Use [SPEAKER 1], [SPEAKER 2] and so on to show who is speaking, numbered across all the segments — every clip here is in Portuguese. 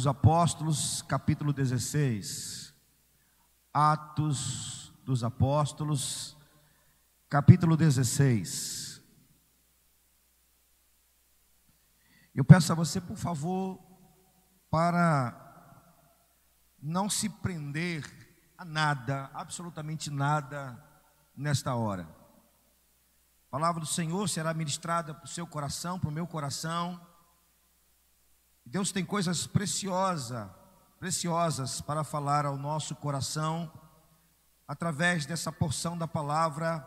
[SPEAKER 1] dos Apóstolos, capítulo 16. Atos dos Apóstolos, capítulo 16. Eu peço a você, por favor, para não se prender a nada, absolutamente nada, nesta hora. A palavra do Senhor será ministrada para o seu coração, para o meu coração. Deus tem coisas preciosas para falar ao nosso coração, através dessa porção da palavra,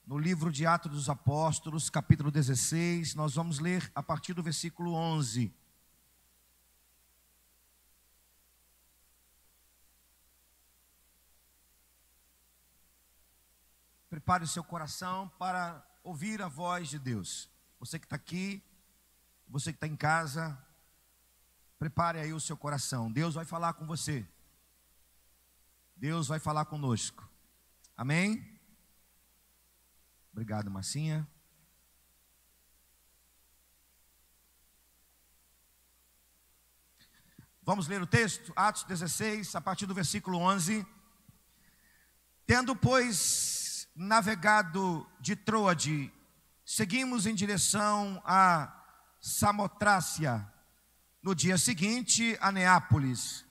[SPEAKER 1] no livro de Atos dos Apóstolos, capítulo 16, nós vamos ler a partir do versículo 11. Prepare o seu coração para ouvir a voz de Deus. Você que está aqui, você que está em casa, prepare aí o seu coração. Deus vai falar com você. Deus vai falar conosco. Amém? Obrigado, Marcinha. Vamos ler o texto, Atos 16, a partir do versículo 11. Tendo, pois, navegado de Troade, seguimos em direção a Samotrácia. No dia seguinte, a Neápolis.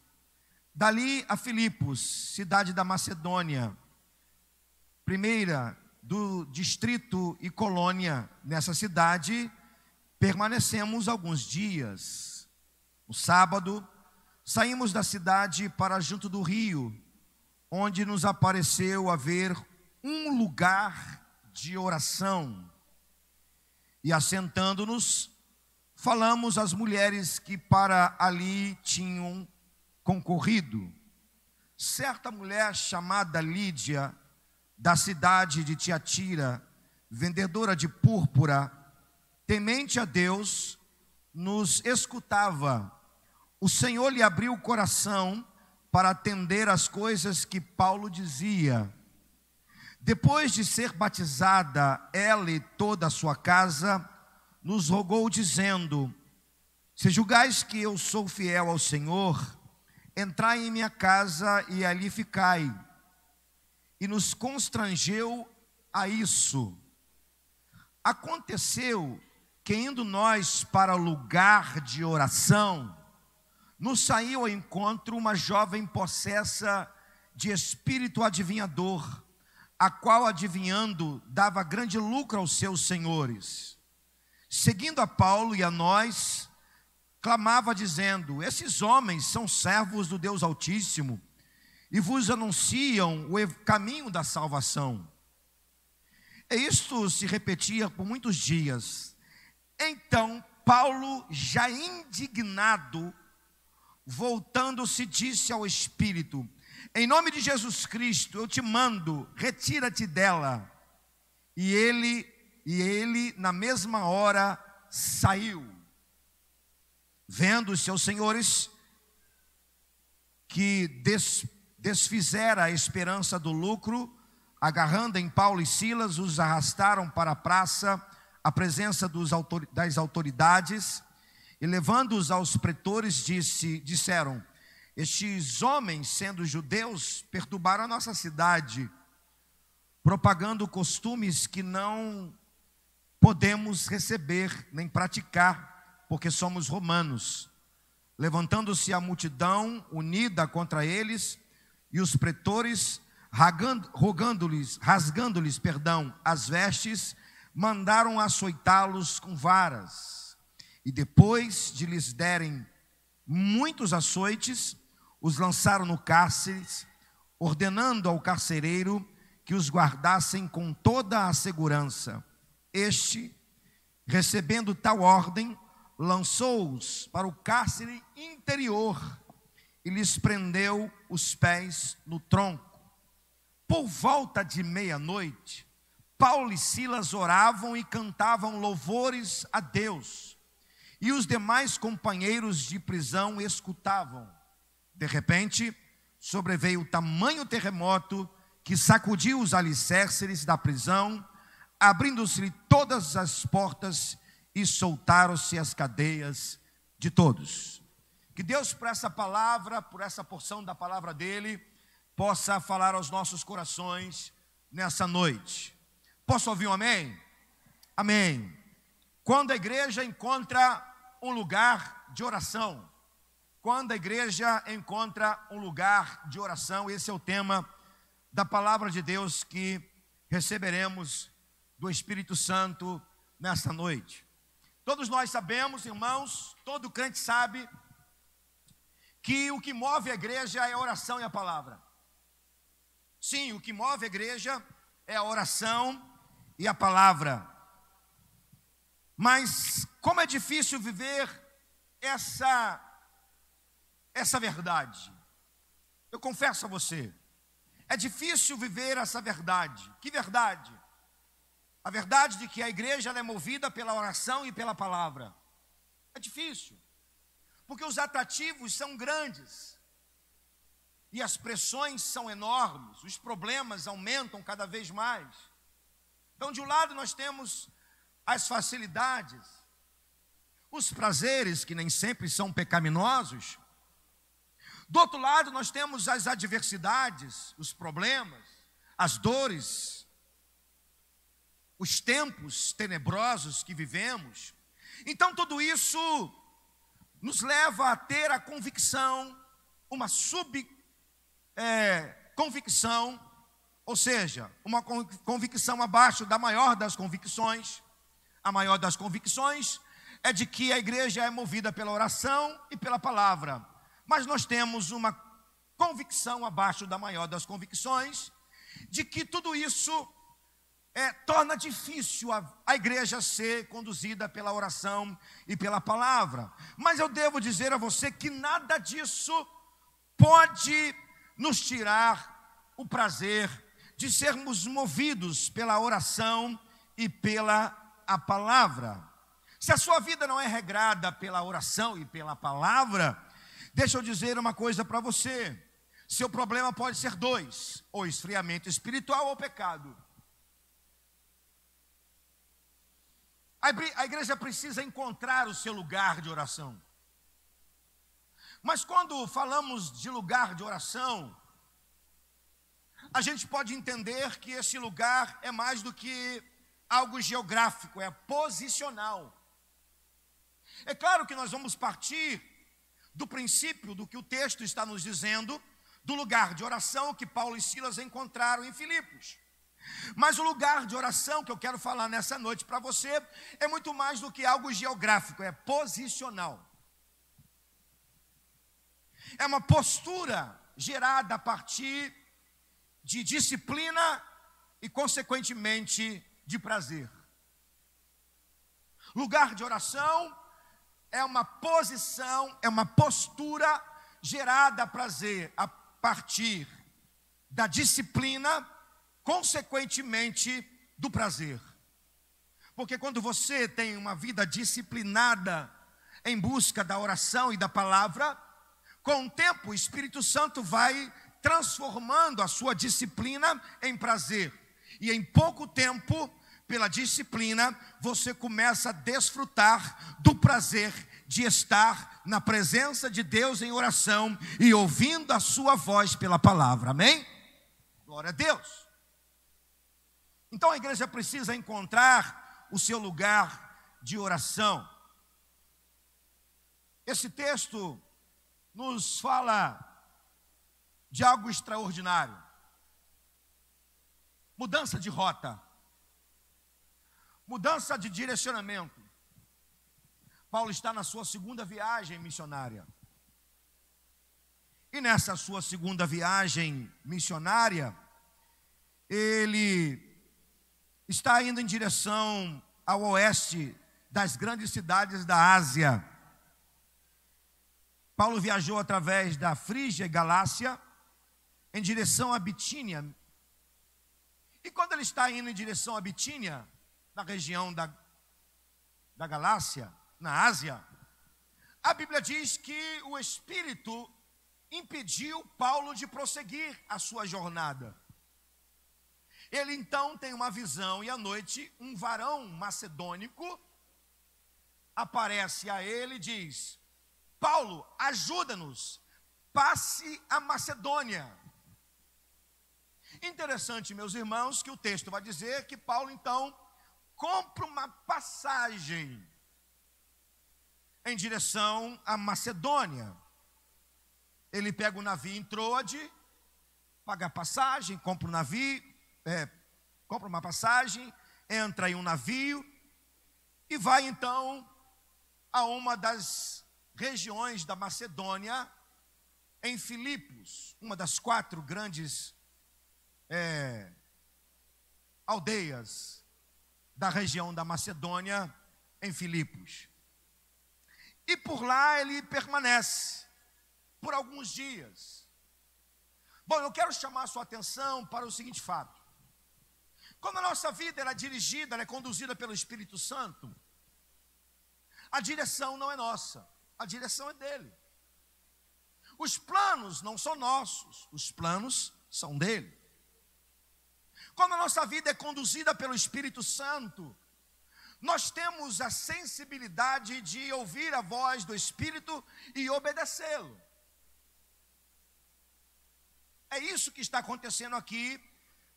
[SPEAKER 1] Dali a Filipos, cidade da Macedônia, primeira do distrito e colônia. Nessa cidade permanecemos alguns dias. No sábado, saímos da cidade para junto do rio, onde nos apareceu haver um lugar de oração. E assentando-nos, falamos às mulheres que para ali tinham concorrido. Certa mulher chamada Lídia, da cidade de Tiatira, vendedora de púrpura, temente a Deus, nos escutava. O Senhor lhe abriu o coração para atender às coisas que Paulo dizia. Depois de ser batizada, ela e toda a sua casa, nos rogou dizendo: se julgais que eu sou fiel ao Senhor, entrai em minha casa e ali ficai. E nos constrangeu a isso. Aconteceu que, indo nós para o lugar de oração, nos saiu ao encontro uma jovem possessa de espírito adivinhador, a qual, adivinhando, dava grande lucro aos seus senhores. Seguindo a Paulo e a nós, clamava dizendo: esses homens são servos do Deus Altíssimo e vos anunciam o caminho da salvação. E isto se repetia por muitos dias. Então Paulo, já indignado, voltando-se, disse ao Espírito: em nome de Jesus Cristo, eu te mando, retira-te dela. E ele, na mesma hora, saiu. Vendo os seus senhores que desfizera a esperança do lucro, agarrando em Paulo e Silas, os arrastaram para a praça, à presença das autoridades, e levando-os aos pretores, disseram: estes homens, sendo judeus, perturbaram a nossa cidade, propagando costumes que não podemos receber nem praticar, porque somos romanos. Levantando-se a multidão unida contra eles, e os pretores, rasgando-lhes as vestes, mandaram açoitá-los com varas. E depois de lhes derem muitos açoites, os lançaram no cárcere, ordenando ao carcereiro que os guardassem com toda a segurança. Este, recebendo tal ordem, lançou-os para o cárcere interior e lhes prendeu os pés no tronco. Por volta de meia-noite, Paulo e Silas oravam e cantavam louvores a Deus, e os demais companheiros de prisão escutavam. De repente, sobreveio tamanho terremoto que sacudiu os alicerces da prisão, abrindo-se todas as portas e soltaram-se as cadeias de todos. Que Deus, por essa palavra, por essa porção da palavra dele, possa falar aos nossos corações nessa noite. Posso ouvir um amém? Amém. Quando a igreja encontra um lugar de oração, quando a igreja encontra um lugar de oração, esse é o tema da palavra de Deus que receberemos do Espírito Santo nessa noite. Todos nós sabemos, irmãos, todo crente sabe que o que move a igreja é a oração e a palavra. Sim, o que move a igreja é a oração e a palavra. Mas como é difícil viver essa verdade. Eu confesso a você, é difícil viver essa verdade. Que verdade? A verdade de que a igreja ela é movida pela oração e pela palavra. É difícil, porque os atrativos são grandes e as pressões são enormes, os problemas aumentam cada vez mais. Então, de um lado nós temos as facilidades, os prazeres que nem sempre são pecaminosos. Do outro lado nós temos as adversidades, os problemas, as dores, os tempos tenebrosos que vivemos. Então tudo isso nos leva a ter a convicção, uma convicção, ou seja, uma convicção abaixo da maior das convicções. A maior das convicções é de que a igreja é movida pela oração e pela palavra. Mas nós temos uma convicção abaixo da maior das convicções, de que tudo isso torna difícil a igreja ser conduzida pela oração e pela palavra. Mas eu devo dizer a você que nada disso pode nos tirar o prazer de sermos movidos pela oração e pela a palavra. Se a sua vida não é regrada pela oração e pela palavra, deixa eu dizer uma coisa para você. Seu problema pode ser dois: ou esfriamento espiritual ou pecado. A igreja precisa encontrar o seu lugar de oração. Mas quando falamos de lugar de oração, a gente pode entender que esse lugar é mais do que algo geográfico, é posicional. É claro que nós vamos partir do princípio do que o texto está nos dizendo, do lugar de oração que Paulo e Silas encontraram em Filipos. Mas o lugar de oração que eu quero falar nessa noite para você é muito mais do que algo geográfico, é posicional. É uma postura gerada a partir de disciplina e, consequentemente, de prazer. Lugar de oração é uma posição, é uma postura gerada a prazer, a partir da disciplina, consequentemente do prazer. Porque quando você tem uma vida disciplinada em busca da oração e da palavra, com o tempo o Espírito Santo vai transformando a sua disciplina em prazer. E em pouco tempo, pela disciplina, você começa a desfrutar do prazer de estar na presença de Deus em oração e ouvindo a sua voz pela palavra. Amém? Glória a Deus. Então a igreja precisa encontrar o seu lugar de oração. Esse texto nos fala de algo extraordinário. Mudança de rota. Mudança de direcionamento. Paulo está na sua segunda viagem missionária. E nessa sua segunda viagem missionária, ele está indo em direção ao oeste das grandes cidades da Ásia. Paulo viajou através da Frígia e Galácia em direção a Bitínia. E quando ele está indo em direção a Bitínia, na região da Galácia, na Ásia, a Bíblia diz que o Espírito impediu Paulo de prosseguir a sua jornada. Ele então tem uma visão e à noite um varão macedônico aparece a ele e diz: Paulo, ajuda-nos, passe a Macedônia. Interessante, meus irmãos, que o texto vai dizer que Paulo, então, compra uma passagem em direção à Macedônia. Ele pega o navio em Troade, paga a passagem, compra um navio, compra uma passagem, entra em um navio e vai então a uma das regiões da Macedônia, em Filipos, uma das 4 grandes aldeias da região da Macedônia, em Filipos. E por lá ele permanece por alguns dias. Bom, eu quero chamar a sua atenção para o seguinte fato. Quando a nossa vida ela é dirigida, ela é conduzida pelo Espírito Santo, a direção não é nossa, a direção é dele. Os planos não são nossos, os planos são dele. Quando a nossa vida é conduzida pelo Espírito Santo, nós temos a sensibilidade de ouvir a voz do Espírito e obedecê-lo. É isso que está acontecendo aqui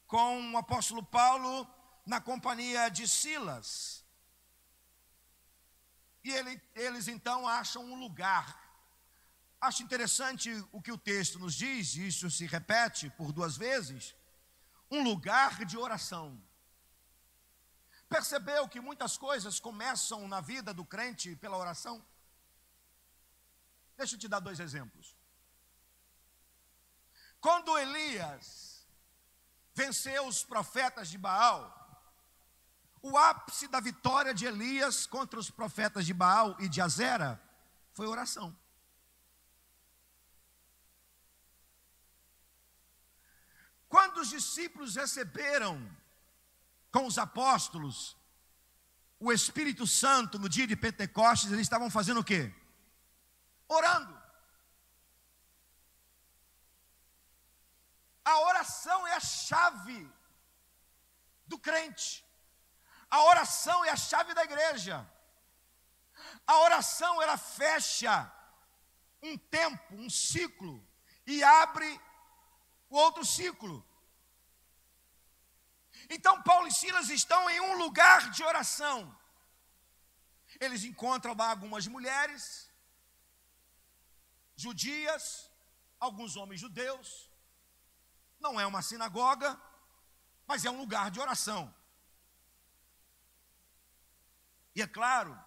[SPEAKER 1] com o apóstolo Paulo na companhia de Silas. E eles então acham um lugar. Acho interessante o que o texto nos diz, e isso se repete por 2 vezes, um lugar de oração. Percebeu que muitas coisas começam na vida do crente pela oração? Deixa eu te dar 2 exemplos. Quando Elias venceu os profetas de Baal, o ápice da vitória de Elias contra os profetas de Baal e de Azera foi oração. Quando os discípulos receberam com os apóstolos o Espírito Santo no dia de Pentecostes, eles estavam fazendo o quê? Orando. A oração é a chave do crente. A oração é a chave da igreja. A oração, ela fecha um tempo, um ciclo, e abre o outro ciclo. Então Paulo e Silas estão em um lugar de oração. Eles encontram lá algumas mulheres judias, alguns homens judeus. Não é uma sinagoga, mas é um lugar de oração. E é claro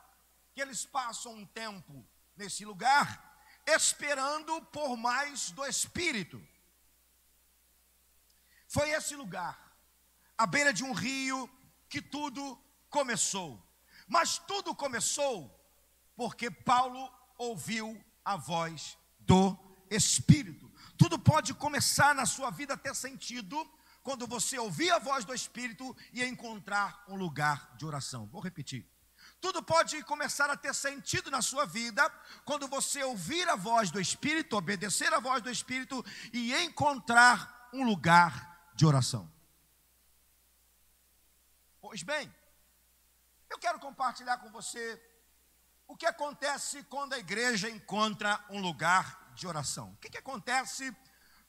[SPEAKER 1] que eles passam um tempo nesse lugar, esperando por mais do Espírito. Foi esse lugar, à beira de um rio, que tudo começou. Mas tudo começou porque Paulo ouviu a voz do Espírito. Tudo pode começar na sua vida a ter sentido quando você ouvir a voz do Espírito e encontrar um lugar de oração. Vou repetir. Tudo pode começar a ter sentido na sua vida quando você ouvir a voz do Espírito, obedecer a voz do Espírito e encontrar um lugar de oração. Pois bem, eu quero compartilhar com você o que acontece quando a igreja encontra um lugar de oração. O que acontece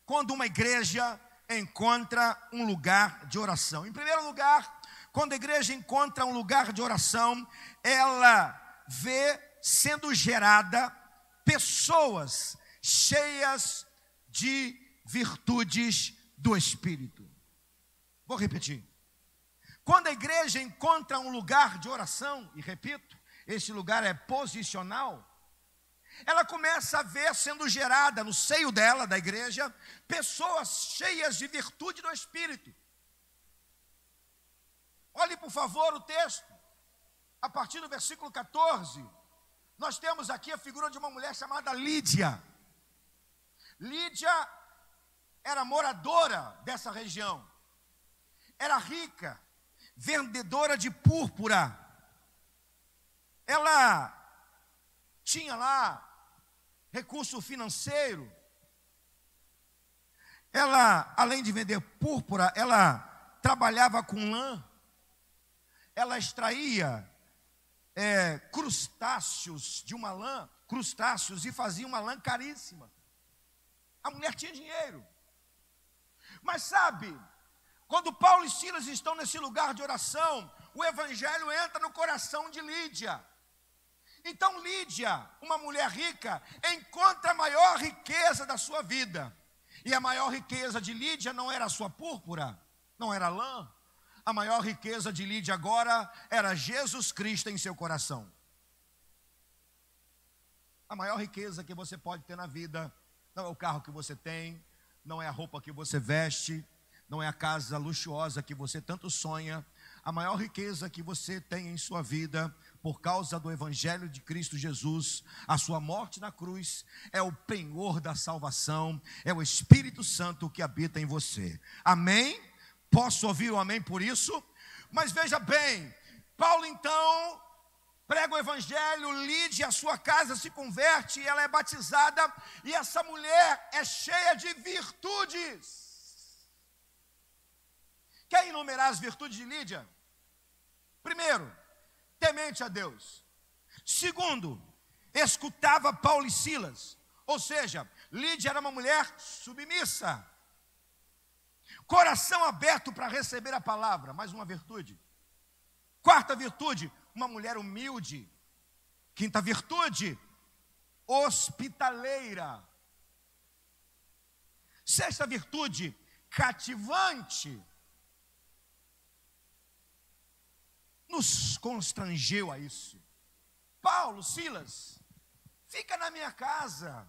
[SPEAKER 1] quando uma igreja encontra um lugar de oração? Em primeiro lugar, quando a igreja encontra um lugar de oração, ela vê sendo gerada pessoas cheias de virtudes do Espírito. Vou repetir. Quando a igreja encontra um lugar de oração, e repito, esse lugar é posicional, ela começa a ver sendo gerada no seio dela, da igreja, pessoas cheias de virtude do Espírito. Olhe por favor o texto, a partir do versículo 14, nós temos aqui a figura de uma mulher chamada Lídia. Lídia era moradora dessa região, era rica, vendedora de púrpura. Ela tinha lá recurso financeiro. Ela, além de vender púrpura, ela trabalhava com lã. Ela extraía crustáceos de uma lã crustáceos e fazia uma lã caríssima. A mulher tinha dinheiro. Mas sabe, quando Paulo e Silas estão nesse lugar de oração, o evangelho entra no coração de Lídia. Então Lídia, uma mulher rica, encontra a maior riqueza da sua vida. E a maior riqueza de Lídia não era a sua púrpura, não era lã. A maior riqueza de Lídia agora era Jesus Cristo em seu coração. A maior riqueza que você pode ter na vida não é o carro que você tem, não é a roupa que você veste, não é a casa luxuosa que você tanto sonha. A maior riqueza que você tem em sua vida, por causa do evangelho de Cristo Jesus, a sua morte na cruz, é o penhor da salvação, é o Espírito Santo que habita em você. Amém? Posso ouvir o amém por isso? Mas veja bem, Paulo então prega o evangelho, Lídia, a sua casa se converte, ela é batizada, e essa mulher é cheia de virtudes. Quer enumerar as virtudes de Lídia? Primeiro, temente a Deus. Segundo, escutava Paulo e Silas. Ou seja, Lídia era uma mulher submissa. Coração aberto para receber a palavra, mais uma virtude. Quarta virtude, uma mulher humilde. Quinta virtude, hospitaleira. Sexta virtude, cativante. Nos constrangeu a isso. Paulo, Silas, fica na minha casa.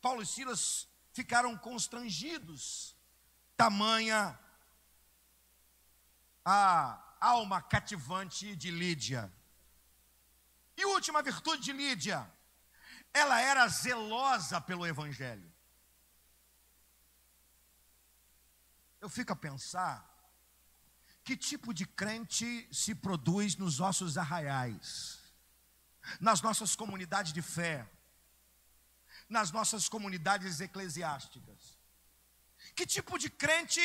[SPEAKER 1] Paulo e Silas ficaram constrangidos, tamanha a alma cativante de Lídia. E última virtude de Lídia, ela era zelosa pelo evangelho. Eu fico a pensar, que tipo de crente se produz nos nossos arraiais, nas nossas comunidades de fé, nas nossas comunidades eclesiásticas? Que tipo de crente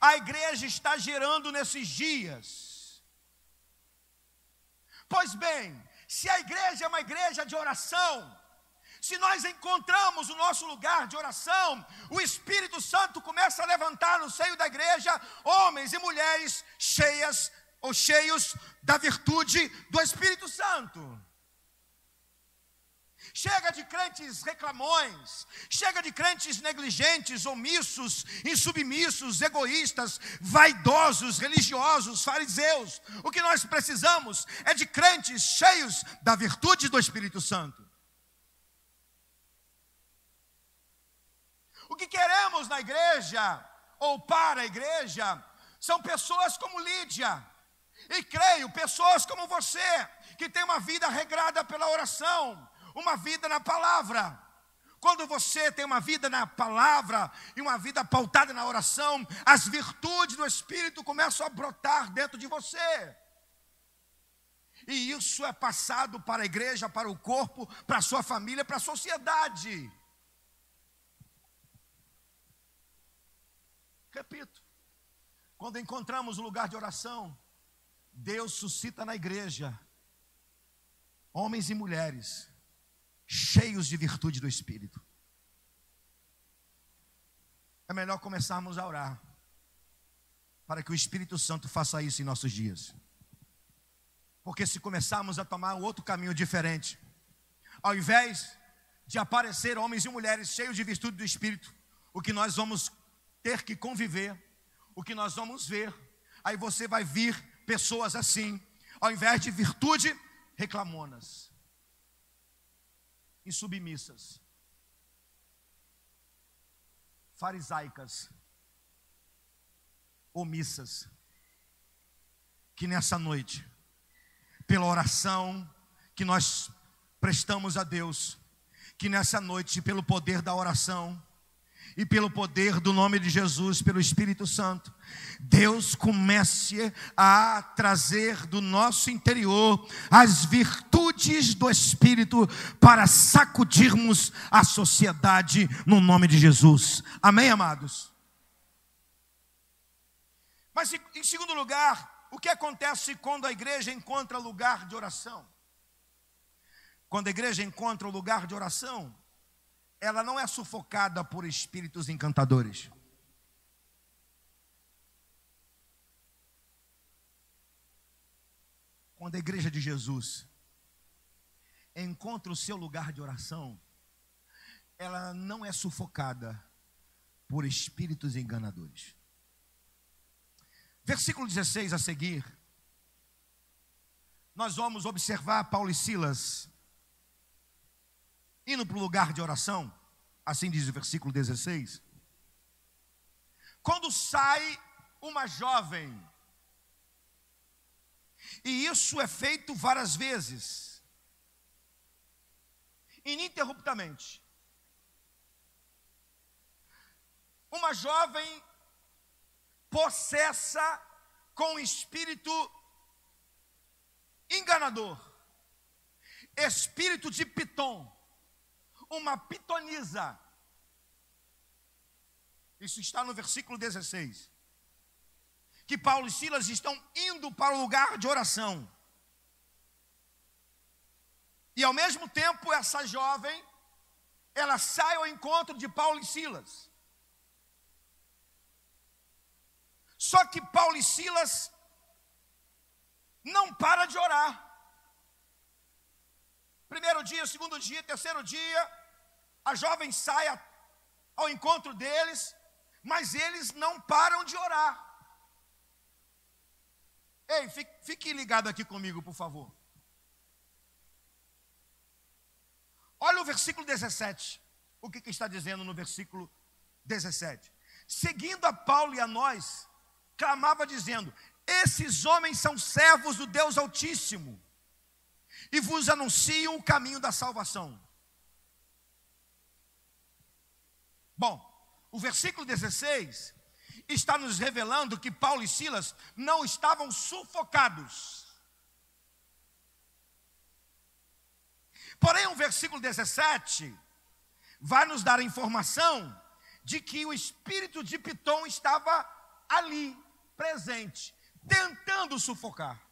[SPEAKER 1] a igreja está gerando nesses dias? Pois bem, se a igreja é uma igreja de oração, se nós encontramos o nosso lugar de oração, o Espírito Santo começa a levantar no seio da igreja homens e mulheres cheias ou cheios da virtude do Espírito Santo. Chega de crentes reclamões, chega de crentes negligentes, omissos, insubmissos, egoístas, vaidosos, religiosos, fariseus. O que nós precisamos é de crentes cheios da virtude do Espírito Santo. O que queremos na igreja, ou para a igreja, são pessoas como Lídia. E creio, pessoas como você, que tem uma vida regrada pela oração, uma vida na palavra. Quando você tem uma vida na palavra e uma vida pautada na oração, as virtudes do Espírito começam a brotar dentro de você. E isso é passado para a igreja, para o corpo, para a sua família, para a sociedade. Repito, quando encontramos um lugar de oração, Deus suscita na igreja homens e mulheres cheios de virtude do Espírito. É melhor começarmos a orar para que o Espírito Santo faça isso em nossos dias. Porque se começarmos a tomar um outro caminho diferente, ao invés de aparecer homens e mulheres cheios de virtude do Espírito, o que nós vamos ter que conviver, o que nós vamos ver, aí você vai vir pessoas assim, ao invés de virtude, reclamonas, insubmissas, farisaicas, omissas, que nessa noite, pela oração que nós prestamos a Deus, que nessa noite, pelo poder da oração e pelo poder do nome de Jesus, pelo Espírito Santo, Deus comece a trazer do nosso interior as virtudes do Espírito para sacudirmos a sociedade no nome de Jesus. Amém, amados? Mas em segundo lugar, o que acontece quando a igreja encontra lugar de oração? Quando a igreja encontra o lugar de oração, ela não é sufocada por espíritos encantadores. Quando a igreja de Jesus encontra o seu lugar de oração, ela não é sufocada por espíritos enganadores. Versículo 16 a seguir, nós vamos observar Paulo e Silas indo para o lugar de oração, assim diz o versículo 16. Quando sai uma jovem, e isso é feito várias vezes, ininterruptamente. Uma jovem possessa com espírito enganador, espírito de Pitom, uma pitonisa. Isso está no versículo 16. Que Paulo e Silas estão indo para o lugar de oração. E ao mesmo tempo essa jovem, ela sai ao encontro de Paulo e Silas. Só que Paulo e Silas não param de orar. Primeiro dia, segundo dia, terceiro dia, a jovem sai ao encontro deles, mas eles não param de orar. Ei, fique ligado aqui comigo, por favor. Olha o versículo 17. O que está dizendo no versículo 17? Seguindo a Paulo e a nós, clamava dizendo: esses homens são servos do Deus Altíssimo e vos anunciam o caminho da salvação. Bom, o versículo 16 está nos revelando que Paulo e Silas não estavam sufocados. Porém, o versículo 17 vai nos dar a informação de que o espírito de Pitom estava ali, presente, tentando sufocar.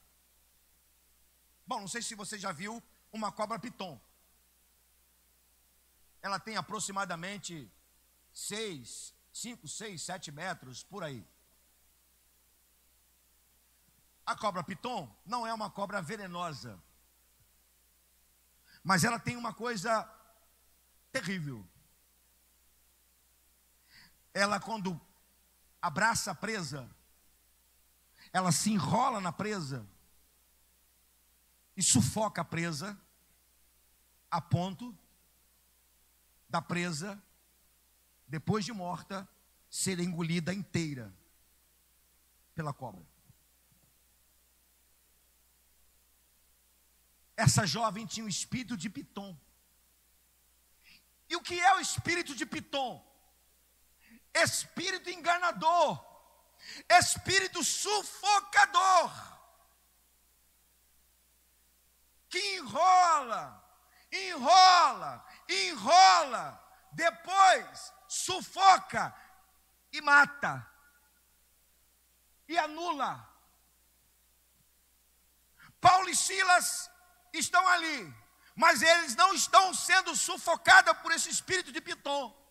[SPEAKER 1] Bom, não sei se você já viu uma cobra Pitom. Ela tem aproximadamente 5, 6, 7 metros, por aí. A cobra Pitom não é uma cobra venenosa, mas ela tem uma coisa terrível. Ela, quando abraça a presa, ela se enrola na presa e sufoca a presa a ponto da presa, depois de morta, ser engolida inteira pela cobra. Essa jovem tinha o espírito de Pitom. E o que é o espírito de Pitom? Espírito enganador, espírito sufocador, que enrola, depois sufoca e mata, e anula. Paulo e Silas estão ali, mas eles não estão sendo sufocados por esse espírito de Pitom.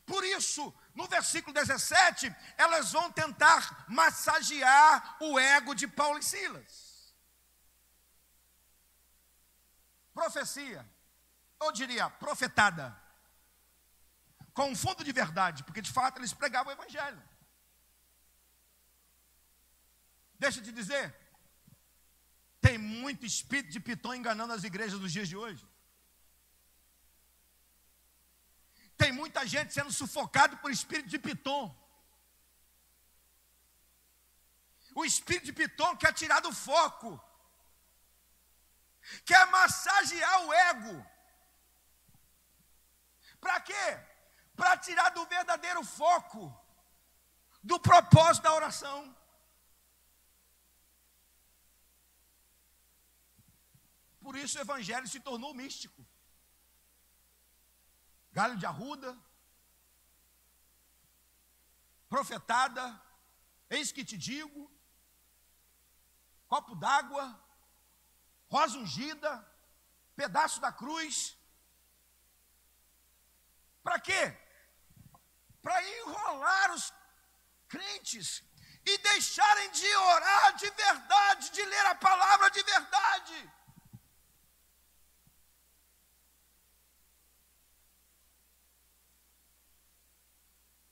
[SPEAKER 1] Por isso, no versículo 17, elas vão tentar massagear o ego de Paulo e Silas. Profecia, eu diria profetada, com um fundo de verdade, porque de fato eles pregavam o evangelho. Deixa eu te dizer, tem muito espírito de Pitom enganando as igrejas dos dias de hoje. Tem muita gente sendo sufocado por espírito de Pitom. O espírito de Pitom quer tirar do foco, quer massagear o ego. Para quê? Para tirar do verdadeiro foco, do propósito da oração. Por isso o evangelho se tornou místico. Galho de arruda, profetada, eis que te digo, copo d'água, rosa ungida, pedaço da cruz. Para quê? Para enrolar os crentes e deixarem de orar de verdade, de ler a palavra de verdade.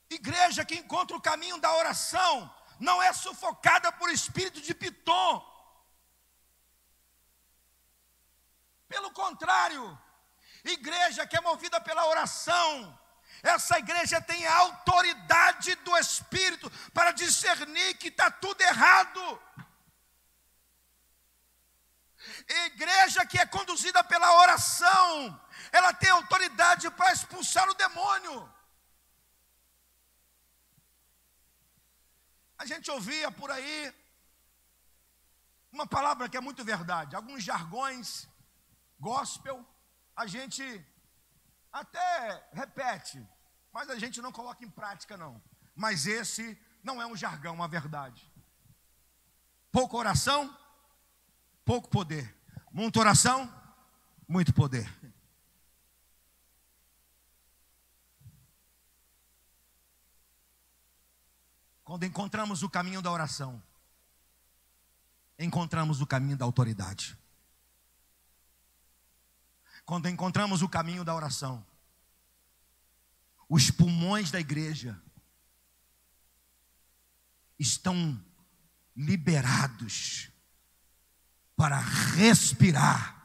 [SPEAKER 1] Igreja que encontra o caminho da oração não é sufocada por espírito de Pitom. Pelo contrário, igreja que é movida pela oração, essa igreja tem a autoridade do Espírito para discernir que está tudo errado. Igreja que é conduzida pela oração, ela tem autoridade para expulsar o demônio. A gente ouvia por aí uma palavra que é muito verdade, alguns jargões gospel, a gente até repete, mas a gente não coloca em prática não. Mas esse não é um jargão, uma verdade. Pouca oração, pouco poder. Muita oração, muito poder. Quando encontramos o caminho da oração, encontramos o caminho da autoridade. Quando encontramos o caminho da oração, os pulmões da igreja estão liberados para respirar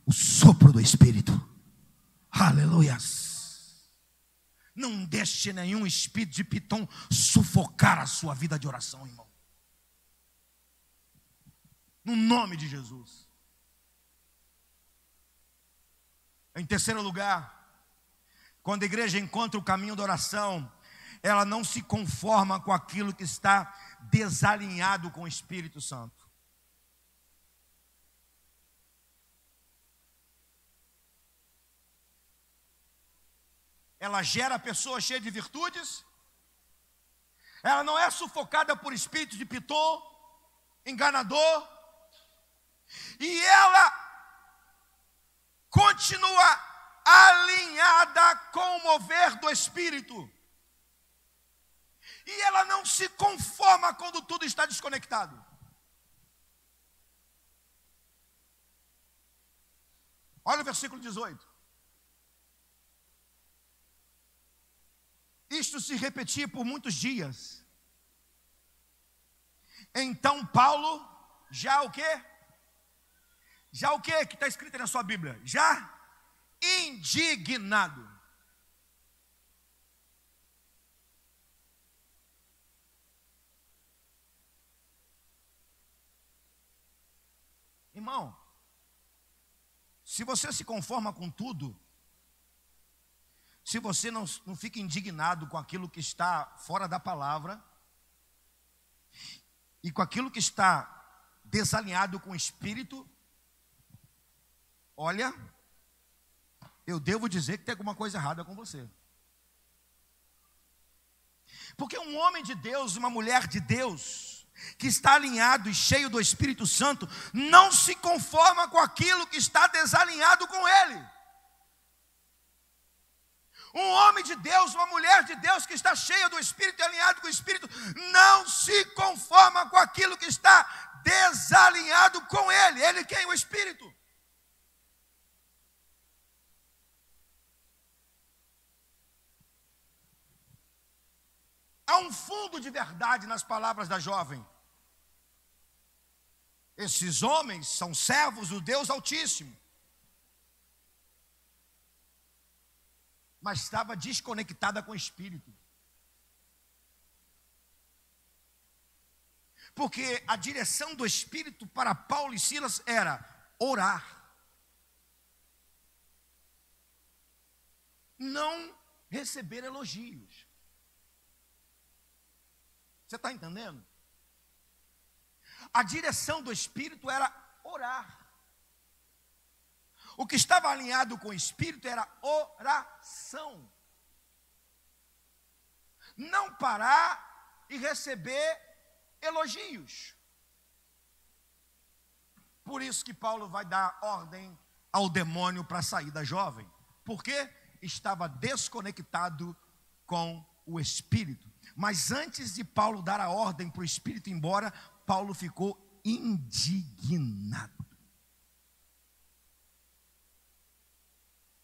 [SPEAKER 1] o sopro do Espírito. Aleluias. Não deixe nenhum espírito de Pitom sufocar a sua vida de oração, irmão. No nome de Jesus. Em terceiro lugar, quando a igreja encontra o caminho da oração, ela não se conforma com aquilo que está desalinhado com o Espírito Santo. Ela gera pessoas cheias de virtudes. Ela não é sufocada por espírito de Pitom, enganador. E ela continua alinhada com o mover do Espírito. E ela não se conforma quando tudo está desconectado. Olha o versículo 18. Isto se repetia por muitos dias. Então Paulo, já o quê? Já o quê que está escrito na sua Bíblia? Já indignado. Irmão, se você se conforma com tudo, se você não fica indignado com aquilo que está fora da palavra, e com aquilo que está desalinhado com o Espírito, olha, eu devo dizer que tem alguma coisa errada com você. Porque um homem de Deus, uma mulher de Deus, que está alinhado e cheio do Espírito Santo, não se conforma com aquilo que está desalinhado com ele. Um homem de Deus, uma mulher de Deus que está cheia do Espírito e alinhado com o Espírito, não se conforma com aquilo que está desalinhado com ele. Ele quem? O Espírito. Há um fundo de verdade nas palavras da jovem. Esses homens são servos do Deus Altíssimo. Mas estava desconectada com o Espírito. Porque a direção do Espírito para Paulo e Silas era orar. Não receber elogios. Você está entendendo? A direção do Espírito era orar. O que estava alinhado com o Espírito era oração. Não parar e receber elogios. Por isso que Paulo vai dar ordem ao demônio para sair da jovem. Porque estava desconectado com o espírito. Mas antes de Paulo dar a ordem para o espírito ir embora, Paulo ficou indignado.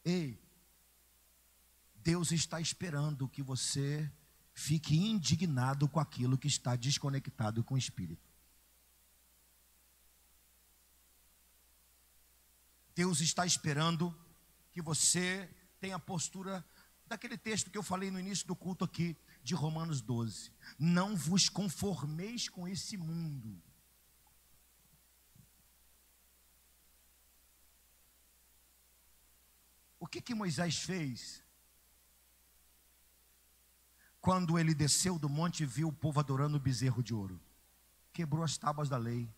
[SPEAKER 1] Ei, Deus está esperando que você fique indignado com aquilo que está desconectado com o espírito. Deus está esperando que você tenha a postura daquele texto que eu falei no início do culto aqui, de Romanos 12. Não vos conformeis com esse mundo. O que Moisés fez quando ele desceu do monte e viu o povo adorando o bezerro de ouro? Quebrou as tábuas da lei.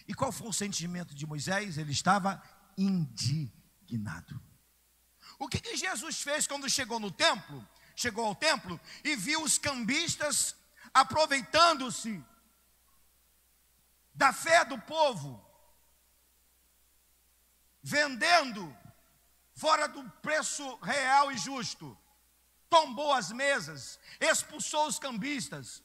[SPEAKER 1] E qual foi o sentimento de Moisés? Ele estava indignado. O que Jesus fez quando chegou no templo? Chegou ao templo e viu os cambistas aproveitando-se da fé do povo, vendendo fora do preço real e justo. Tombou as mesas, expulsou os cambistas.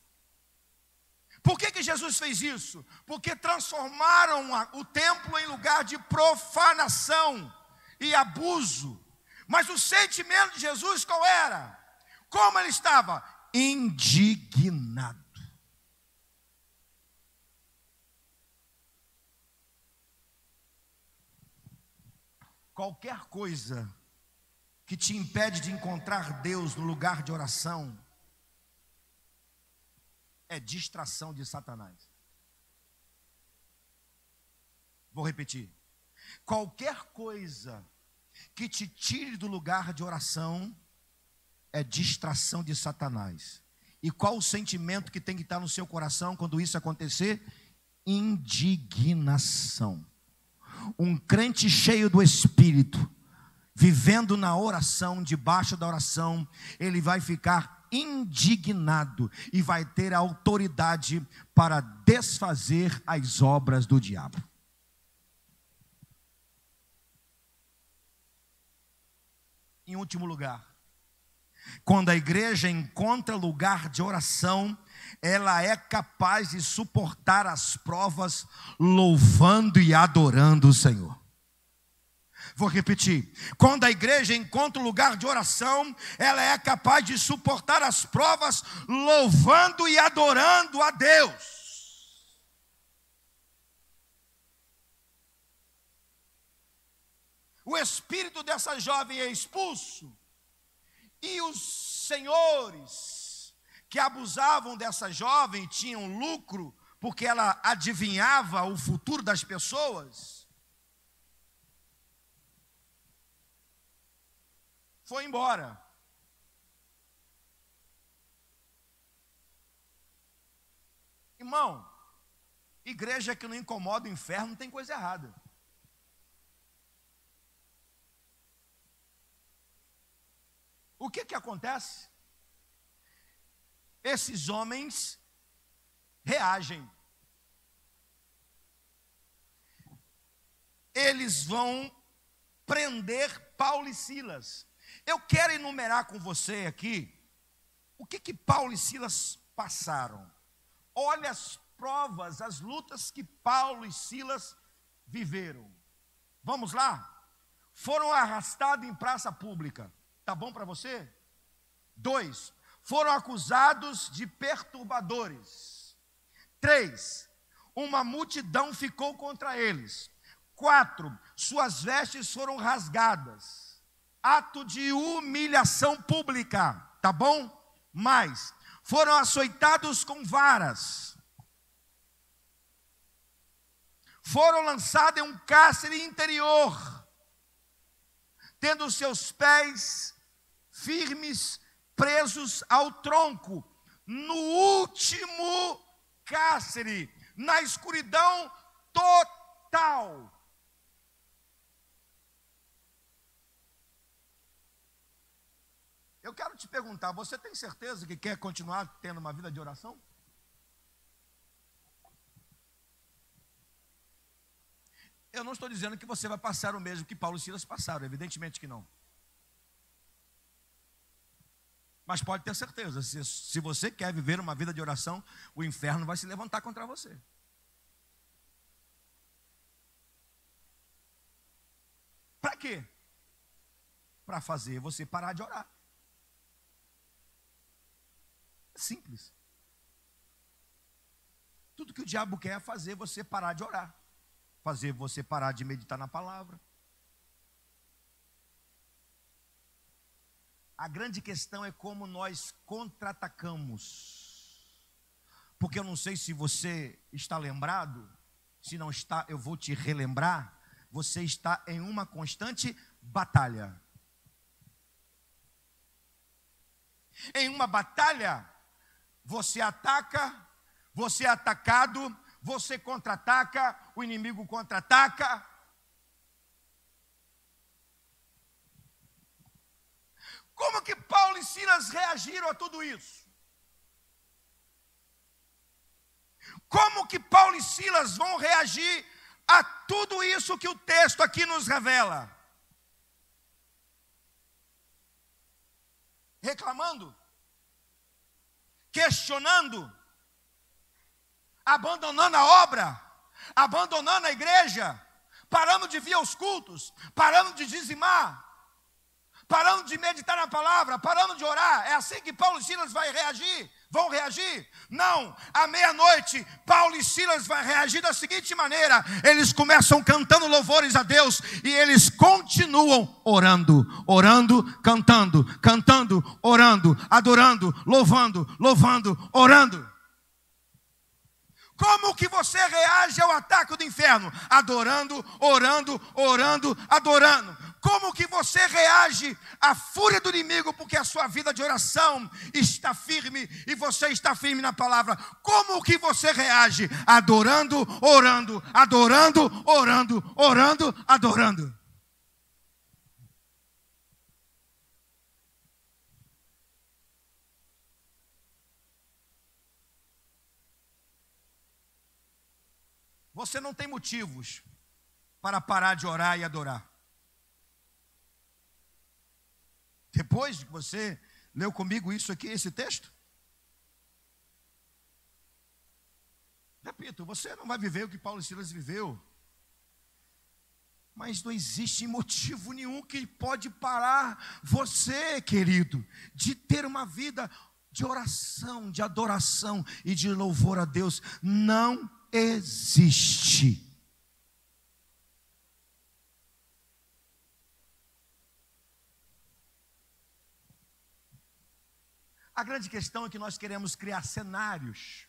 [SPEAKER 1] Por que Jesus fez isso? Porque transformaram o templo em lugar de profanação e abuso. Mas o sentimento de Jesus qual era? Como ele estava? Indignado. Qualquer coisa que te impede de encontrar Deus no lugar de oração é distração de Satanás. Vou repetir. Qualquer coisa que te tire do lugar de oração é distração de Satanás. E qual o sentimento que tem que estar no seu coração quando isso acontecer? Indignação. Um crente cheio do Espírito, vivendo na oração, debaixo da oração, ele vai ficar indignado e vai ter autoridade para desfazer as obras do diabo. Em último lugar, quando a igreja encontra lugar de oração, ela é capaz de suportar as provas, louvando e adorando o Senhor. Vou repetir. Quando a igreja encontra um lugar de oração, ela é capaz de suportar as provas, louvando e adorando a Deus. O espírito dessa jovem é expulso, e os senhores que abusavam dessa jovem tinham lucro, porque ela adivinhava o futuro das pessoas. Foi embora. Irmão, igreja que não incomoda o inferno tem coisa errada. O que acontece? Esses homens reagem. Eles vão prender Paulo e Silas. Eu quero enumerar com você aqui o que Paulo e Silas passaram. Olha as provas, as lutas que Paulo e Silas viveram. Vamos lá? Foram arrastados em praça pública. Tá bom para você? 2, foram acusados de perturbadores. 3, uma multidão ficou contra eles. 4, suas vestes foram rasgadas. Ato de humilhação pública, tá bom? Mais, foram açoitados com varas. Foram lançados em um cárcere interior, tendo seus pés firmes, presos ao tronco, no último cárcere, na escuridão total. Eu quero te perguntar, você tem certeza que quer continuar tendo uma vida de oração? Eu não estou dizendo que você vai passar o mesmo que Paulo e Silas passaram, evidentemente que não. Mas pode ter certeza, se você quer viver uma vida de oração, o inferno vai se levantar contra você. Para quê? Para fazer você parar de orar. É simples. Tudo que o diabo quer é fazer você parar de orar, fazer você parar de meditar na palavra. A grande questão é como nós contra-atacamos. Porque eu não sei se você está lembrado, se não está, eu vou te relembrar. Você está em uma constante batalha. Em uma batalha, você ataca, você é atacado, você contra-ataca, o inimigo contra-ataca. Como que Paulo e Silas reagiram a tudo isso? Como que Paulo e Silas vão reagir a tudo isso que o texto aqui nos revela? Reclamando? Questionando? Abandonando a obra? Abandonando a igreja? Parando de vir aos cultos? Parando de dizimar? Parando de meditar na palavra, parando de orar? É assim que Paulo e Silas vão reagir? Não, à meia-noite, Paulo e Silas vão reagir da seguinte maneira: eles começam cantando louvores a Deus, e eles continuam orando, cantando, orando, adorando, louvando, orando. Como que você reage ao ataque do inferno? Adorando, orando, adorando. Como que você reage à fúria do inimigo, porque a sua vida de oração está firme e você está firme na palavra? Como que você reage? Adorando, orando, adorando. Você não tem motivos para parar de orar e adorar. Depois que você leu comigo isso aqui, esse texto, repito, você não vai viver o que Paulo e Silas viveu, mas não existe motivo nenhum que pode parar você, querido, de ter uma vida de oração, de adoração e de louvor a Deus. Não existe. A grande questão é que nós queremos criar cenários.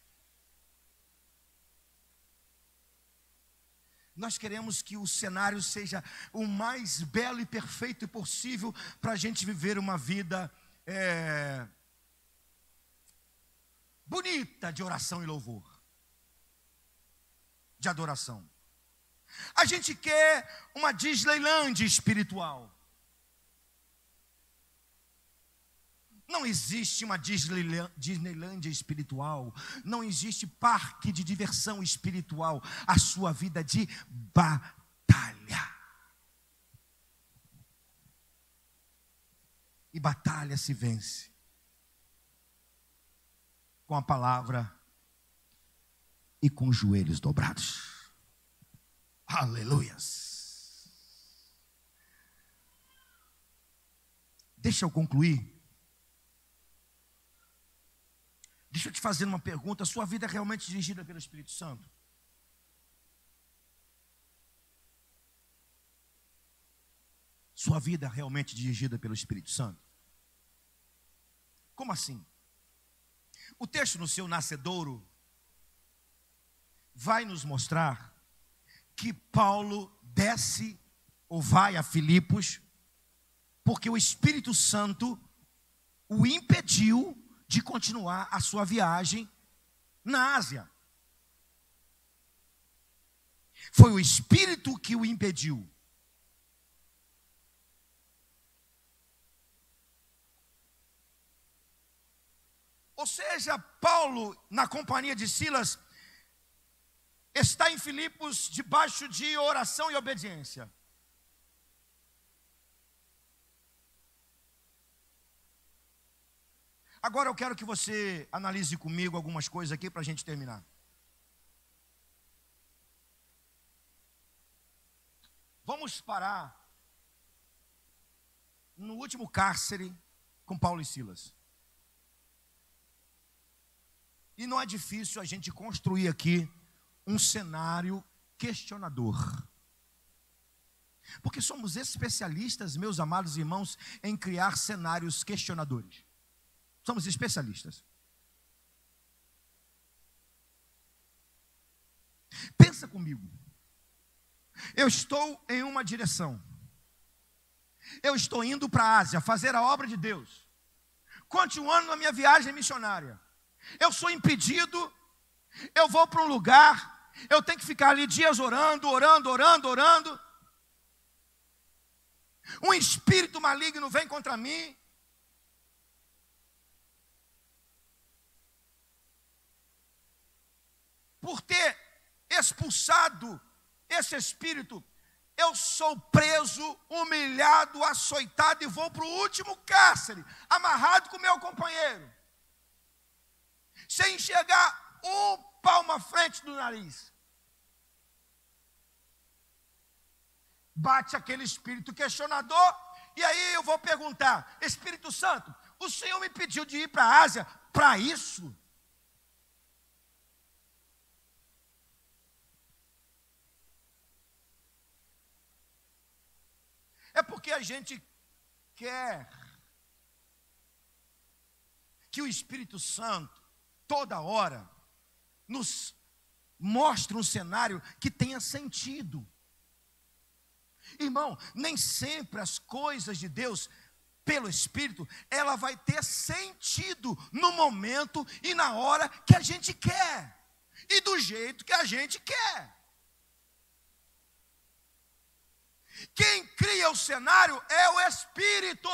[SPEAKER 1] Nós queremos que o cenário seja o mais belo e perfeito possível para a gente viver uma vida bonita de oração e louvor, de adoração. A gente quer uma Disneylandia espiritual. Não existe uma Disneylândia espiritual. Não existe parque de diversão espiritual. A sua vida é de batalha. E batalha se vence com a palavra e com os joelhos dobrados. Aleluias. Deixa eu concluir. Deixa eu te fazer uma pergunta: a sua vida é realmente dirigida pelo Espírito Santo? Sua vida é realmente dirigida pelo Espírito Santo? Como assim? O texto no seu nascedouro vai nos mostrar que Paulo desce ou vai a Filipos porque o Espírito Santo o impediu de continuar a sua viagem na Ásia. Foi o Espírito que o impediu. Ou seja, Paulo, na companhia de Silas, está em Filipos debaixo de oração e obediência. Agora eu quero que você analise comigo algumas coisas aqui para a gente terminar. Vamos parar no último cárcere com Paulo e Silas. E não é difícil a gente construir aqui um cenário questionador. Porque somos especialistas, meus amados irmãos, em criar cenários questionadores. Somos especialistas. Pensa comigo. Eu estou em uma direção. Eu estou indo para a Ásia fazer a obra de Deus. Continuando na minha viagem missionária. Eu sou impedido. Eu vou para um lugar. Eu tenho que ficar ali dias orando. Um espírito maligno vem contra mim. Por ter expulsado esse espírito, eu sou preso, humilhado, açoitado e vou para o último cárcere, amarrado com meu companheiro, sem enxergar um palmo à frente do nariz. Bate aquele espírito questionador, e aí eu vou perguntar: Espírito Santo, o Senhor me pediu de ir para a Ásia para isso? É porque a gente quer que o Espírito Santo, toda hora, nos mostre um cenário que tenha sentido. Irmão, nem sempre as coisas de Deus, pelo Espírito, ela vai ter sentido no momento e na hora que a gente quer, e do jeito que a gente quer. Quem cria o cenário é o Espírito.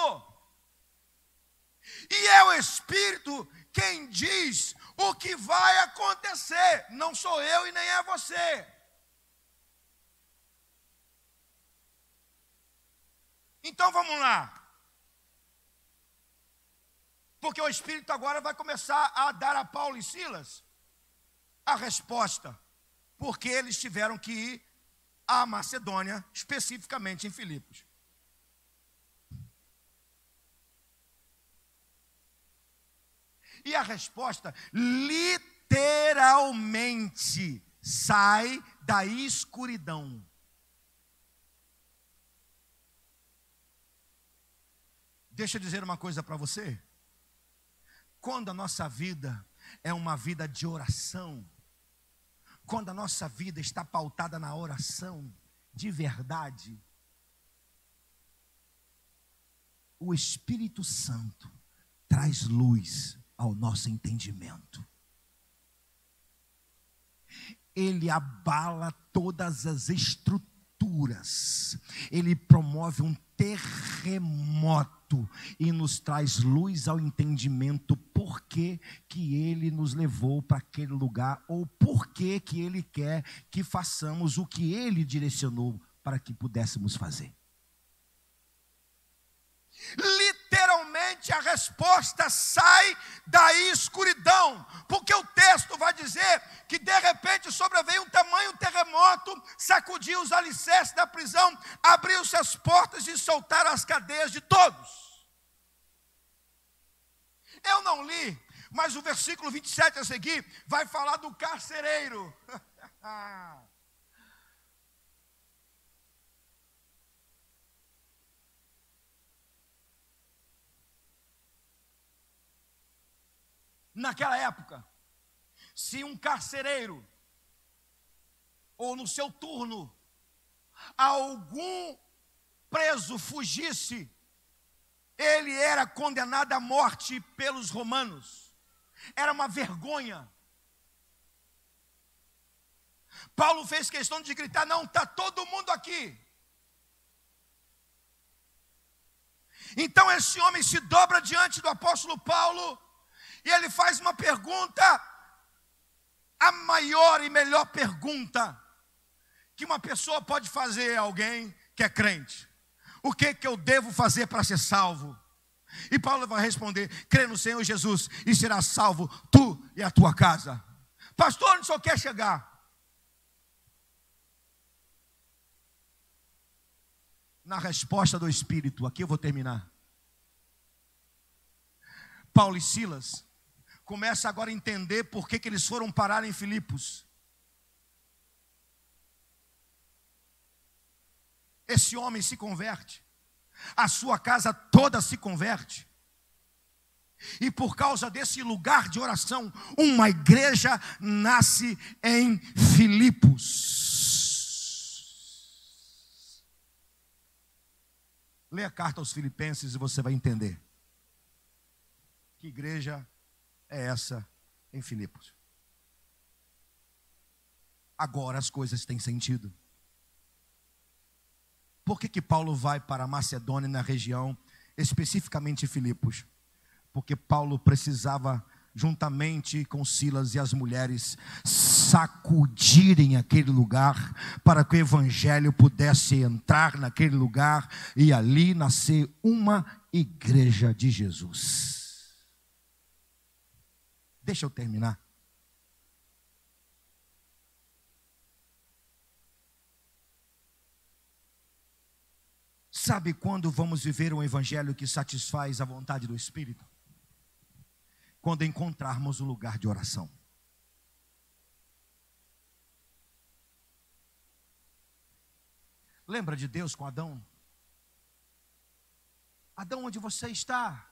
[SPEAKER 1] E é o Espírito quem diz o que vai acontecer. Não sou eu e nem é você. Então vamos lá. Porque o Espírito agora vai começar a dar a Paulo e Silas a resposta. Porque eles tiveram que ir à Macedônia, especificamente em Filipos. E a resposta literalmente sai da escuridão. Deixa eu dizer uma coisa para você. Quando a nossa vida é uma vida de oração, quando a nossa vida está pautada na oração de verdade, o Espírito Santo traz luz ao nosso entendimento. Ele abala todas as estruturas. Ele promove um terremoto e nos traz luz ao entendimento por que ele nos levou para aquele lugar, ou por que ele quer que façamos o que ele direcionou para que pudéssemos fazer. Literalmente a resposta sai da escuridão, porque o texto vai dizer que de repente sobreveio um tamanho terremoto, sacudiu os alicerces da prisão, abriu-se as portas e soltaram as cadeias de todos. Eu não li, mas o versículo 27 a seguir vai falar do carcereiro. Naquela época, se um carcereiro, ou no seu turno, algum preso fugisse, ele era condenado à morte pelos romanos. Era uma vergonha. Paulo fez questão de gritar: não, está todo mundo aqui. Então esse homem se dobra diante do apóstolo Paulo, e ele faz uma pergunta A maior e melhor pergunta que uma pessoa pode fazer a alguém que é crente: o que eu devo fazer para ser salvo? E Paulo vai responder: crê no Senhor Jesus e serás salvo, tu e a tua casa. Pastor, onde o senhor quer chegar? Na resposta do Espírito. Aqui eu vou terminar. Paulo e Silas começam agora a entender por que eles foram parar em Filipos. Esse homem se converte, a sua casa toda se converte, e por causa desse lugar de oração, uma igreja nasce em Filipos. Lê a carta aos Filipenses e você vai entender que igreja é essa em Filipos. Agora as coisas têm sentido. Por que Paulo vai para a Macedônia, na região, especificamente Filipos? Porque Paulo precisava, juntamente com Silas e as mulheres, sacudirem aquele lugar, para que o evangelho pudesse entrar naquele lugar e ali nascer uma igreja de Jesus. Deixa eu terminar. Sabe quando vamos viver um evangelho que satisfaz a vontade do Espírito? Quando encontrarmos o lugar de oração. Lembra de Deus com Adão? Adão, onde você está?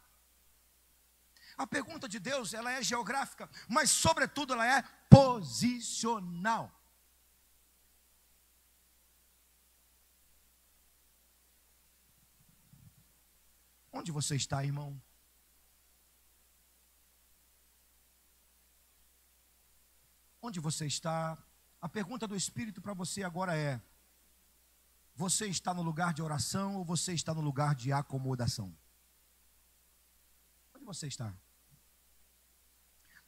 [SPEAKER 1] A pergunta de Deus, ela é geográfica, mas sobretudo ela é posicional. Onde você está, irmão? Onde você está? A pergunta do Espírito para você agora é: você está no lugar de oração ou você está no lugar de acomodação? Onde você está?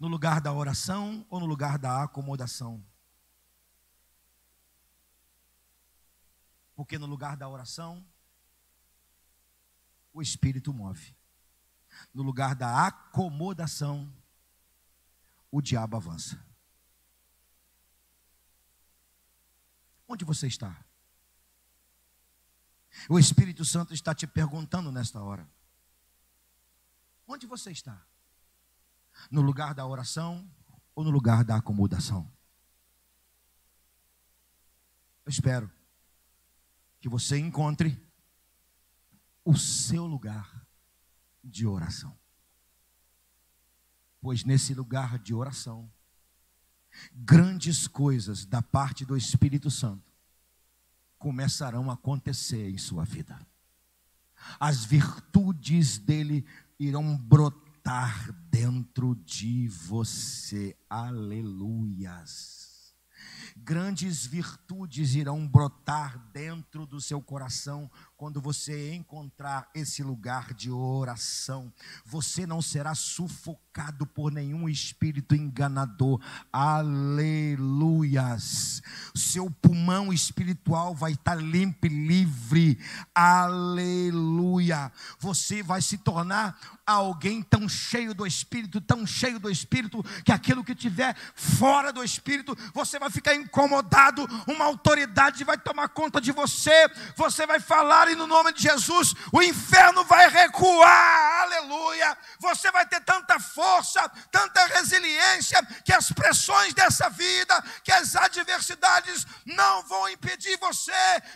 [SPEAKER 1] No lugar da oração ou no lugar da acomodação? Porque no lugar da oração, o Espírito move. No lugar da acomodação, o diabo avança. Onde você está? O Espírito Santo está te perguntando nesta hora: onde você está? No lugar da oração ou no lugar da acomodação? Eu espero que você encontre o seu lugar de oração. Pois nesse lugar de oração, grandes coisas da parte do Espírito Santo começarão a acontecer em sua vida. As virtudes dele irão brotar dentro de você. Aleluias. Grandes virtudes irão brotar dentro do seu coração quando você encontrar esse lugar de oração. Você não será sufocado por nenhum espírito enganador. Aleluias. Seu pulmão espiritual vai estar limpo e livre. Aleluia. Você vai se tornar alguém tão cheio do Espírito, que aquilo que tiver fora do Espírito, você vai ficar incomodado, uma autoridade vai tomar conta de você, você vai falar e no nome de Jesus, o inferno vai recuar, aleluia, você vai ter tanta força, tanta resiliência, que as pressões dessa vida, que as adversidades não vão impedir você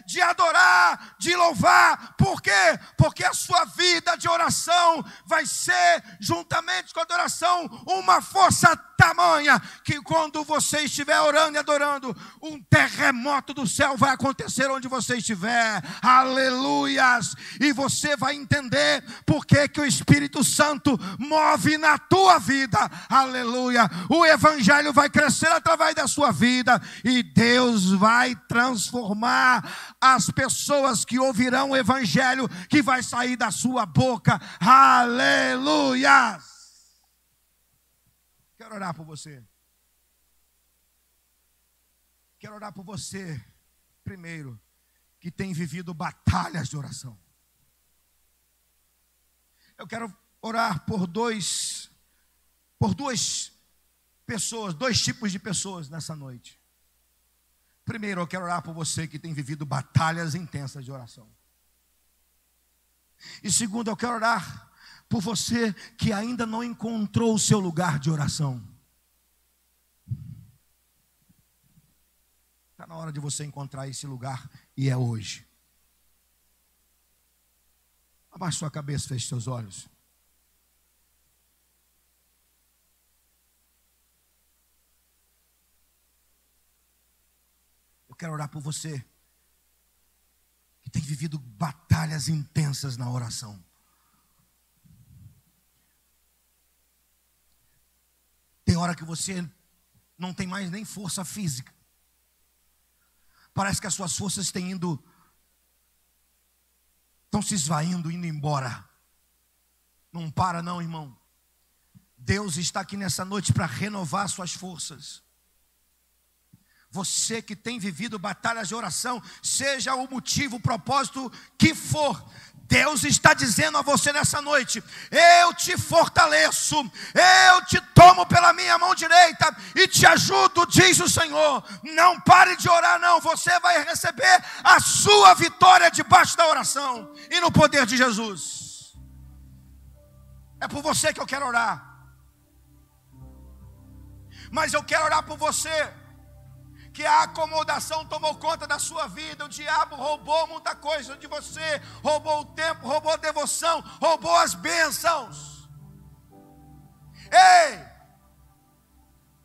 [SPEAKER 1] de adorar, de louvar. Por quê? Porque a sua vida de oração vai ser, juntamente com a adoração, uma força tamanha, que quando você estiver orando e adorando, um terremoto do céu vai acontecer onde você estiver. Aleluias. E você vai entender por que o Espírito Santo move na tua vida. Aleluia. O evangelho vai crescer através da sua vida, e Deus vai transformar as pessoas que ouvirão o evangelho que vai sair da sua boca. Aleluia. Quero orar por você. Quero orar por você, primeiro, que tem vivido batalhas de oração. Eu quero orar por duas pessoas, dois tipos de pessoas nessa noite. Primeiro, eu quero orar por você que tem vivido batalhas intensas de oração. E segundo, eu quero orar por você que ainda não encontrou o seu lugar de oração. Está na hora de você encontrar esse lugar, e é hoje. Abaixe sua cabeça, feche seus olhos. Eu quero orar por você que tem vivido batalhas intensas na oração. Tem hora que você não tem mais nem força física. Parece que as suas forças estão se esvaindo, indo embora. Não para não, irmão. Deus está aqui nessa noite para renovar suas forças. Você que tem vivido batalhas de oração, seja o motivo, o propósito que for, Deus está dizendo a você nessa noite: eu te fortaleço, eu te tomo pela minha mão direita e te ajudo, diz o Senhor. Não pare de orar não, você vai receber a sua vitória debaixo da oração e no poder de Jesus. É por você que eu quero orar. Mas eu quero orar por você que a acomodação tomou conta da sua vida. O diabo roubou muita coisa de você, roubou o tempo, roubou a devoção, roubou as bênçãos. Ei,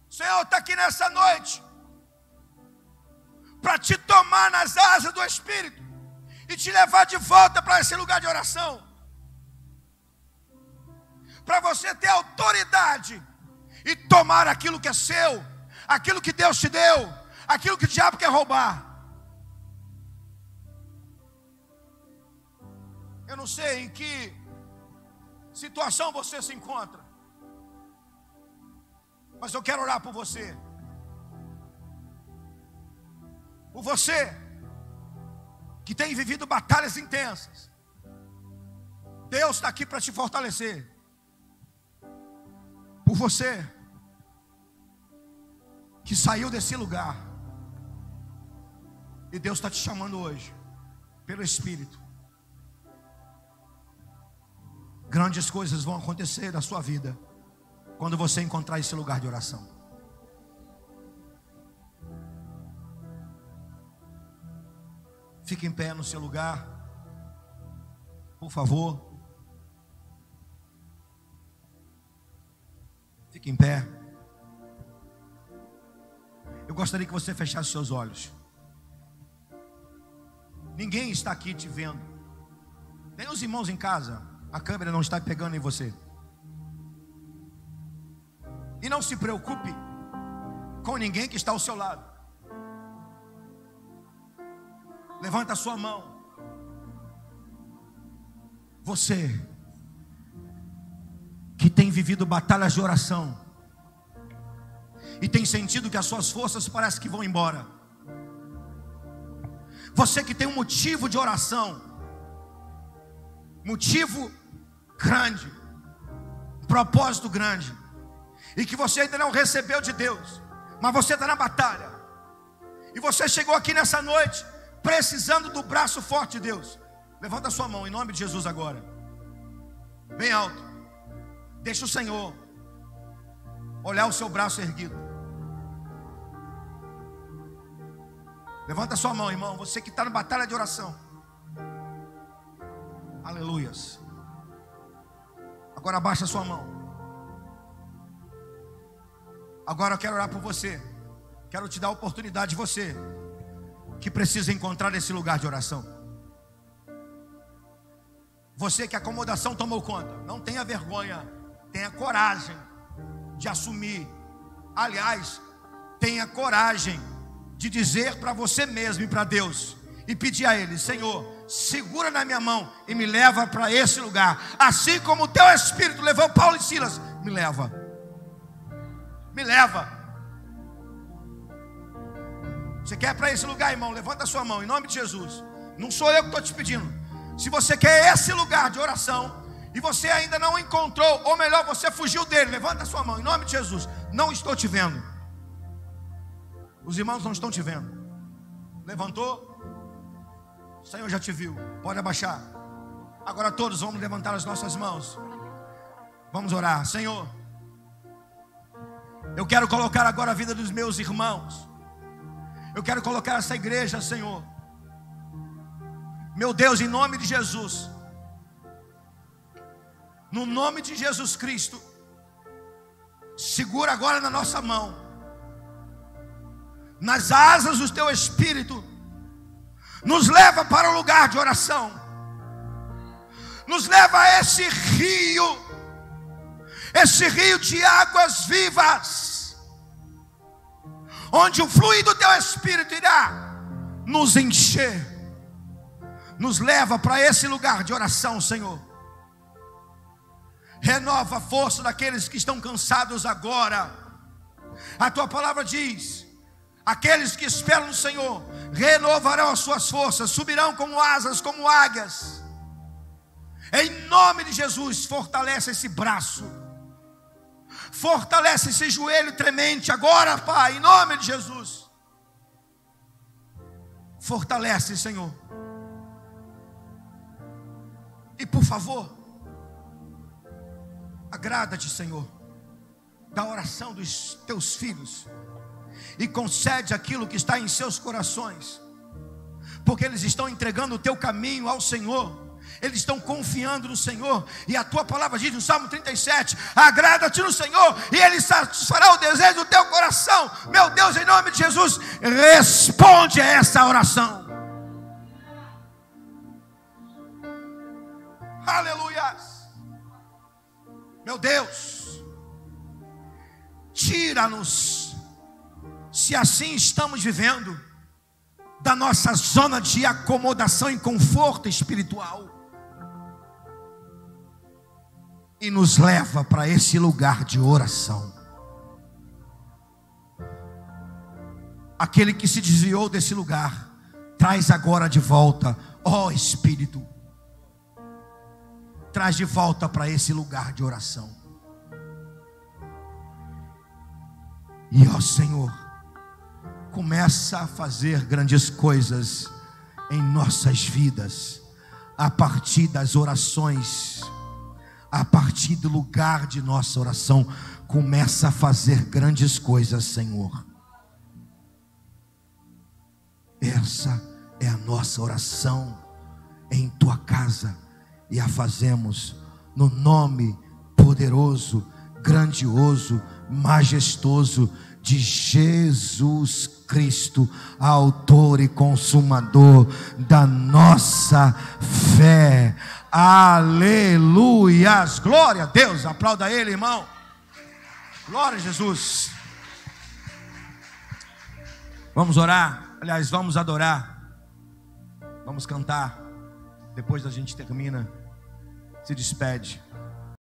[SPEAKER 1] o Senhor está aqui nessa noite para te tomar nas asas do Espírito e te levar de volta para esse lugar de oração, para você ter autoridade e tomar aquilo que é seu, aquilo que Deus te deu, aquilo que o diabo quer roubar. Eu não sei em que situação você se encontra, mas eu quero orar por você. Por você que tem vivido batalhas intensas. Deus está aqui para te fortalecer. Por você que saiu desse lugar, e Deus está te chamando hoje, pelo Espírito. Grandes coisas vão acontecer na sua vida quando você encontrar esse lugar de oração. Fique em pé no seu lugar, por favor. Fique em pé. Eu gostaria que você fechasse seus olhos. Ninguém está aqui te vendo, nem os irmãos em casa. A câmera não está pegando em você. E não se preocupe com ninguém que está ao seu lado. Levanta a sua mão. Você que tem vivido batalhas de oração e tem sentido que as suas forças parecem que vão embora. Você que tem um motivo de oração, motivo grande, propósito grande, e que você ainda não recebeu de Deus, mas você está na batalha, e você chegou aqui nessa noite precisando do braço forte de Deus. Levanta a sua mão em nome de Jesus agora, bem alto. Deixa o Senhor olhar o seu braço erguido. Levanta a sua mão, irmão, você que está na batalha de oração. Aleluias. Agora abaixa a sua mão. Agora eu quero orar por você. Quero te dar a oportunidade, você que precisa encontrar esse lugar de oração. Você que a acomodação tomou conta, não tenha vergonha, tenha coragem de assumir. Aliás, tenha coragem de dizer para você mesmo e para Deus, e pedir a Ele: Senhor, segura na minha mão e me leva para esse lugar, assim como o teu Espírito levou Paulo e Silas. Me leva, me leva. Você quer para esse lugar, irmão? Levanta a sua mão, em nome de Jesus. Não sou eu que estou te pedindo. Se você quer esse lugar de oração e você ainda não encontrou, ou melhor, você fugiu dele, levanta a sua mão, em nome de Jesus. Não estou te vendo. Os irmãos não estão te vendo. Levantou? O Senhor já te viu. Pode abaixar. Agora todos vamos levantar as nossas mãos. Vamos orar. Senhor, eu quero colocar agora a vida dos meus irmãos. Eu quero colocar essa igreja, Senhor. Meu Deus, em nome de Jesus. No nome de Jesus Cristo. Segura agora na nossa mão. Nas asas do teu Espírito. Nos leva para o lugar de oração. Nos leva a esse rio de águas vivas, onde o fluir do teu Espírito irá nos encher. Nos leva para esse lugar de oração, Senhor. Renova a força daqueles que estão cansados agora. A tua palavra diz: aqueles que esperam no Senhor renovarão as suas forças, subirão como asas, como águias. Em nome de Jesus, fortalece esse braço, fortalece esse joelho tremente agora, Pai, em nome de Jesus. Fortalece, Senhor. E por favor, agrada-te, Senhor, da oração dos teus filhos, e concede aquilo que está em seus corações, porque eles estão entregando o teu caminho ao Senhor. Eles estão confiando no Senhor. E a tua palavra diz no Salmo 37: agrada-te no Senhor e Ele satisfará o desejo do teu coração. Meu Deus, em nome de Jesus, responde a essa oração. Aleluia. Meu Deus, tira-nos, se assim estamos vivendo, da nossa zona de acomodação e conforto espiritual, e nos leva para esse lugar de oração. Aquele que se desviou desse lugar, traz agora de volta, ó Espírito, traz de volta para esse lugar de oração. E ó Senhor, começa a fazer grandes coisas em nossas vidas, a partir das orações, a partir do lugar de nossa oração. Começa a fazer grandes coisas, Senhor. Essa é a nossa oração em tua casa, e a fazemos no nome poderoso, grandioso, majestoso de Jesus Cristo, autor e consumador da nossa fé. Aleluias, glória a Deus. Aplauda Ele, irmão. Glória a Jesus. Vamos orar, aliás, vamos adorar, vamos cantar. Depois a gente termina, se despede.